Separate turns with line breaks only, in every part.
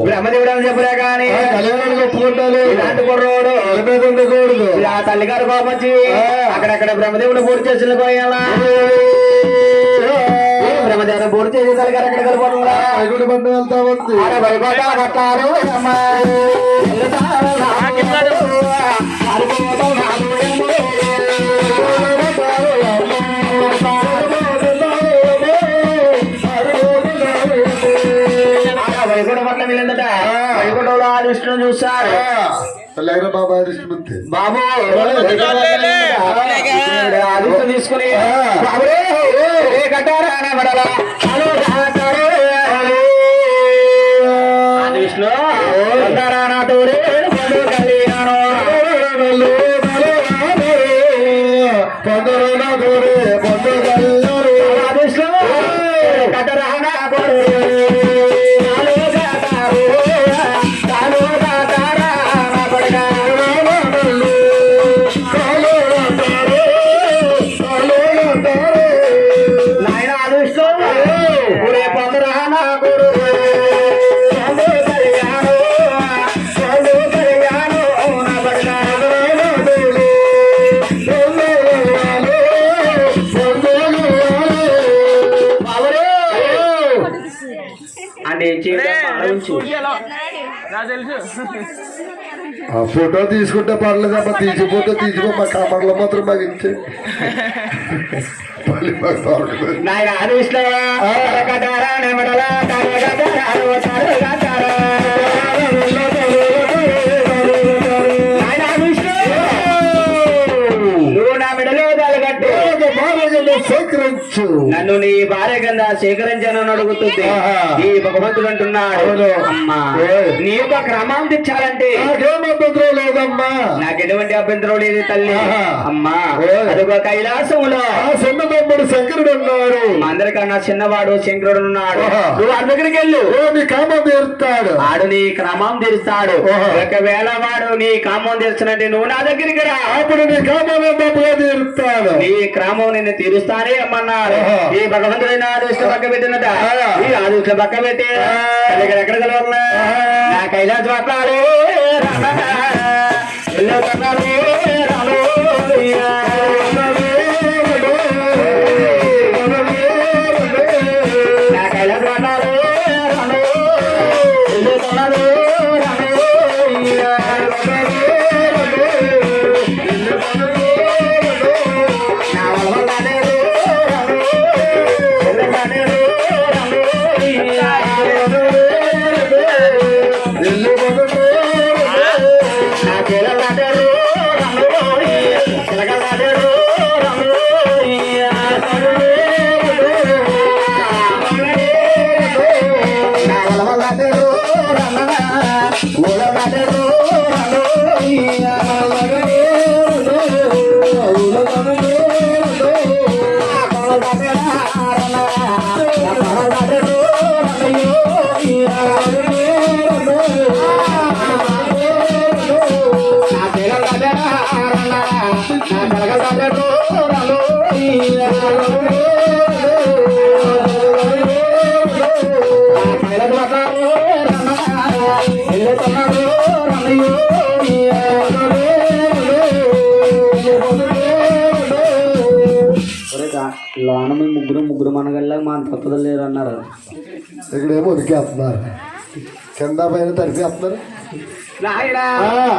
బ్రహ్మదేవుడు అని చెప్పలే కానీ ఒప్పుకుంటారు ఇలాంటి కుర్రోడు ఉండకూడదు ఆ తల్లిగారు కోపచ్చి అక్కడక్కడ బ్రహ్మదేవుడు పూర్తి చేసిన పోయాలా బ్రహ్మదేవుడు పూర్తి చేసి తల్లిగారు ఎక్కడ కలిపోతుందా వెళ్తా ఉంది కట్టారు వైకుంఠంలో ఆ విష్ణును చూశారు బాబా బాబు ఆదిత్యం తీసుకుని కట్టారా విష్ణు కట్టారా నాతో విష్ణు కట్టరా ఫోటో తీసుకుంటే పర్లేదు అమ్మ తీసిపోతే తీసిపో మా కామర్లో మాత్రం మాకు ఇచ్చే సేకరించు నన్ను నీ భార్య కింద సేకరించానని అడుగుతుంది ఈ భగవంతుడు అంటున్నాడు అమ్మా నీ యొక్క క్రమం తెచ్చాలంటే నాకేం అభ్యంతరం లేదమ్మా నాకు ఎటువంటి అభ్యంతరం లేదు తల్లి అమ్మా అదొక కైలాసంలో చిన్న తమ్ముడు శంకరుడు ఉన్నాడు అందరికన్నా చిన్నవాడు శంకరుడు ఉన్నాడు నువ్వు ఆ దగ్గరికి వెళ్ళు నీ కామం తీరుస్తాడు ఆడు నీ క్రమం తీరుస్తాడు ఒకవేళ వాడు నీ కామం తీర్చినట్టు నువ్వు నా దగ్గరికి రా అప్పుడు నీ కామం తీరుస్తాడు నీ క్రమం నిన్ను తీరుస్తానే అమ్మన్నారు ఈ భగవంతుడైన ఆదిష్ట పక్క పెట్టినట ఈ ఆదిష్ట పక్క పెట్టి ఎక్కడ కలవాల నా కైలాస పట్టాలి నా కైలాస పట్టాలి లోన ముగ్గురు మనగల్లా మా తప్పదు లేరు అన్నారు ఇక్కడేమో ఉదికేస్తున్నారు కింద పైన తడిపేస్తున్నారు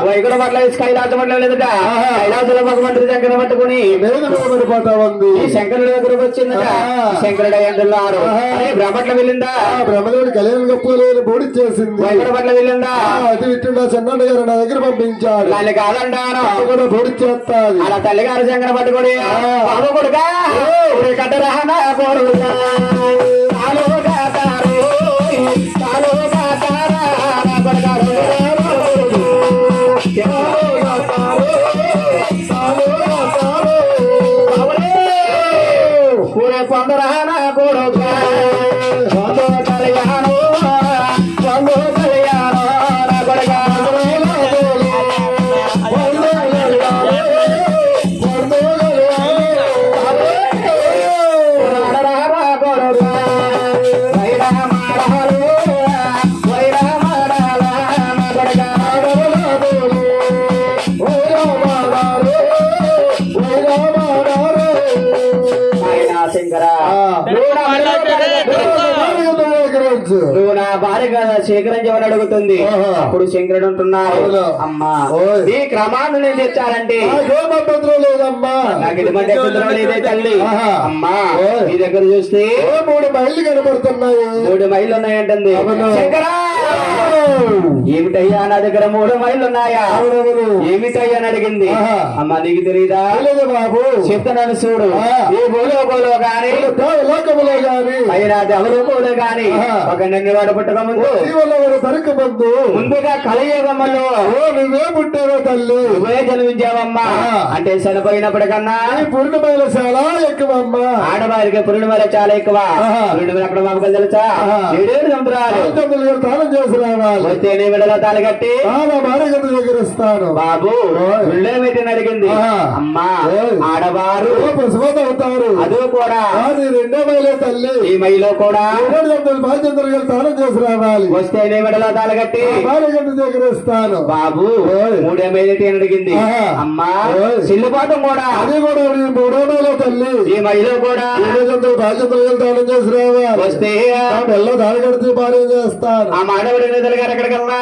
వైకుంఠ పట్ల కైలాసం పట్ల లేదట కైలాసంలో భగవంతుడు శంకర పట్టుకుని పడిపోతా ఉంది శంకరుడి దగ్గరకు వచ్చిందట శంకరుడు అంటున్నారు బ్రహ్మట్ల వెళ్ళిందా బ్రహ్మదేవుడు కళ్యాణ గొప్పలేని బోడి చేసింది వైకుంఠ పట్ల వెళ్ళిందా అది విట్టుండా చెన్నయ్య గారు నా దగ్గర పంపించాడు వాళ్ళు కాదంటాను కూడా బోడి చేస్తాది అలా తల్లిగారు శంకర పట్టుకుని బాబు కొడుకా కట్టరానా కొడుకా Yeah. పూరే పొందరాన కొడుక పొందో కళ్యాణో పొందో కళ్యాణో నా కొడుక నువ్వు నా భార్య కదా శేఖరించమని అడుగుతుంది. అప్పుడు శంకరుడు అంటున్నాడు, అమ్మా ఈ క్రమాన్ని నేను తెచ్చానంటే నాకు ఎటువంటి అభ్యంతరం లేదే తల్లి. అమ్మా నీ దగ్గర చూస్తే
3 మైళ్ళు కనబడుతున్నాయి.
3 మైళ్ళు ఉన్నాయంటుంది. శంకరా ఏమిటయ్యా నా దగ్గర 3 మైళ్ళు ఉన్నాయా? ఏమిటయ్యా అని అడిగింది. అమ్మా నీకు తెలియదా?
బాబు
చెప్తున్నాను చూడు. ఏ భూలోకంలో గాని
లోకములో గాని
అయినా దేవలోకంలో గాని ఒక నిన్నవాడు పుట్టక ముందు
దొరకబందు
ముందుగా కలియుగంలో
నువ్వే పుట్టావో తల్లి,
నువ్వే జన్మించావమ్మా. అంటే చనిపోయినప్పటికన్నా
పూర్ణమైన చాలా ఎక్కువమ్మా.
ఆడవారికి పురుణమల చాలా ఎక్కువ. పురుణమల అక్కడ మాకు తెలుసా? 7 సంవత్సరాలు
తాళం చేసి రావాలి.
వస్తేనే విడలో తాళి కట్టి
భార్యగత దగ్గర ఇస్తాను.
బాబు పురుళ్ళేమిటని అడిగింది. అమ్మా ఆడవారు
అవుతారు.
అది కూడా
2 మైలే తల్లి.
ఈ మైలో కూడా
బాధ్యతలు తాళం చేసి రావాలి.
వస్తేనే విడలో తాళి కట్టి
భార్యగత దగ్గర ఇస్తాను.
బాబు 3 మైలేటి అని అడిగింది. అమ్మా సిల్లుపాఠం కూడా
అది కూడా 3 మైలే తల్లి.
ఈ మైలో కూడా
బాధ్యతలు తాళం చేసి రావాలి.
వస్తే
మెల్ల దాడి కడితే భార్య చేస్తాను.
ఆ మానవుడి నిధులు గారు ఎక్కడికల్లా